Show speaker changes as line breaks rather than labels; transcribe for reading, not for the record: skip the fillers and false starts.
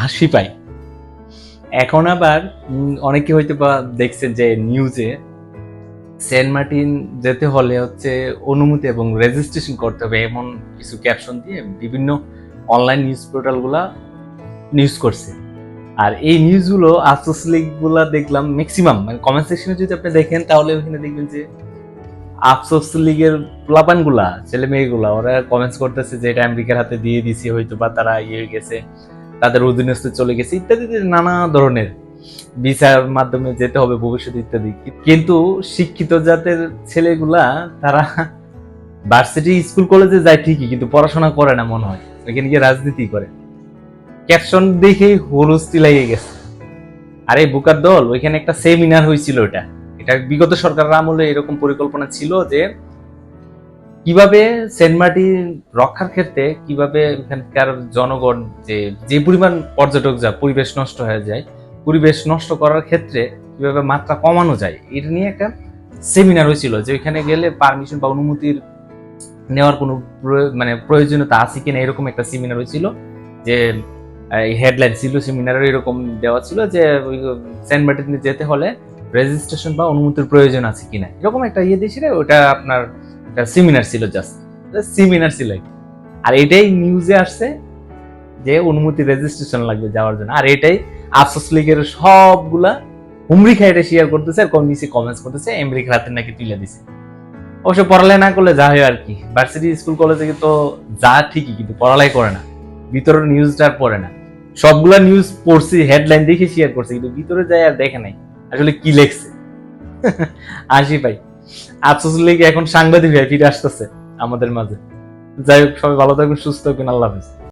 হাসি পাই। এখন আবার অনেকে হয়তো বা দেখছেন যে নিউজে সেন্ট মার্টিন যেতে হলে হচ্ছে অনুমতি এবং রেজিস্ট্রেশন করতে হবে এমন কিছু ক্যাপশন দিয়ে বিভিন্ন অনলাইন নিউজ পোর্টালগুলা নিউজ করছে। আর এই নিউজগুলো আফসোস লিগগুলা দেখলাম ম্যাক্সিমাম, মানে কমেন্ট সেকশনে যদি আপনি দেখেন তাহলে ওখানে দেখবেন যে আফসোস লিগের প্লাপানগুলা, ছেলে মেয়েগুলা ওরা কমেন্টস করতেছে যে এটা আমেরিকার হাতে দিয়ে দিছি, হয়তো বা তারা ইয়ে গেছে, তাদের অধীনস্থ চলে গেছে ইত্যাদি নানা ধরনের ভিসার মাধ্যমে যেতে হবে ভবিষ্যৎ ইত্যাদি। কিন্তু শিক্ষিত জাতের ছেলেগুলা তারা ভার্সিটি স্কুল কলেজে যায় ঠিকই, কিন্তু পড়াশোনা করে না মনে হয়, ওইখানে গিয়ে রাজনীতি করে। ক্যাপশন দেখেই হলুস্তি লেগে গেছে। আর এই বোকার দল, ওইখানে একটা সেমিনার হয়েছিল, এটা বিগত সরকারের আমলে এরকম পরিকল্পনা ছিল যে কিভাবে সেন্ট মার্টিন রক্ষার ক্ষেত্রে কিভাবে এখানকার জনগণ যে যে পরিমাণ পর্যটক যা পরিবেশ নষ্ট হয়ে যায়, পরিবেশ নষ্ট করার ক্ষেত্রে কিভাবে মাত্রা কমানো যায় এটা নিয়ে একটা সেমিনার হয়েছিল, যে ওইখানে গেলে পারমিশন বা অনুমতির নেওয়ার কোনো মানে প্রয়োজনীয়তা আছে কিনা এরকম একটা সেমিনার হয়েছিল। যে হেডলাইন ছিল সেমিনারের এরকম দেওয়া ছিল যে ওই সেন্ট মার্টিনে যেতে হলে রেজিস্ট্রেশন বা অনুমতির প্রয়োজন আছে কিনা, এরকম একটা ইয়ে দিয়েছিল। ওটা আপনার একটা সেমিনার ছিল, জাস্ট সেমিনার ছিল। আর এটাই নিউজে আসছে যে অনুমতি রেজিস্ট্রেশন লাগবে যাওয়ার জন্য। আর এটাই আফসোস লীগের সবগুলা হুমরি খাই এটা শেয়ার করতেছে, আর নিচে কমেন্টস করতেছে আমেরিকার হাতে নাকি তুলে দিছে। অবশ্য পড়ালেখা না করলে যা হয় আর কি, ভার্সিটি স্কুল কলেজে তো যা ঠিকই, কিন্তু পড়ালেখা করে না, ভিতরের নিউজটা আর পড়ে না। সবগুলা নিউজ পড়ছি, হেডলাইন দেখে শেয়ার করছে, কিন্তু ভিতরে যায় আর দেখে নাই আসলে কি লেখছে। আসি ভাই, আফসোস লীগ এখন সাংবাদিক হয়ে ফিরে আসতেছে আমাদের মাঝে। যাই হোক, সবাই ভালো থাকবেন, সুস্থ থাকবেন, আল্লাহ হাফেজ।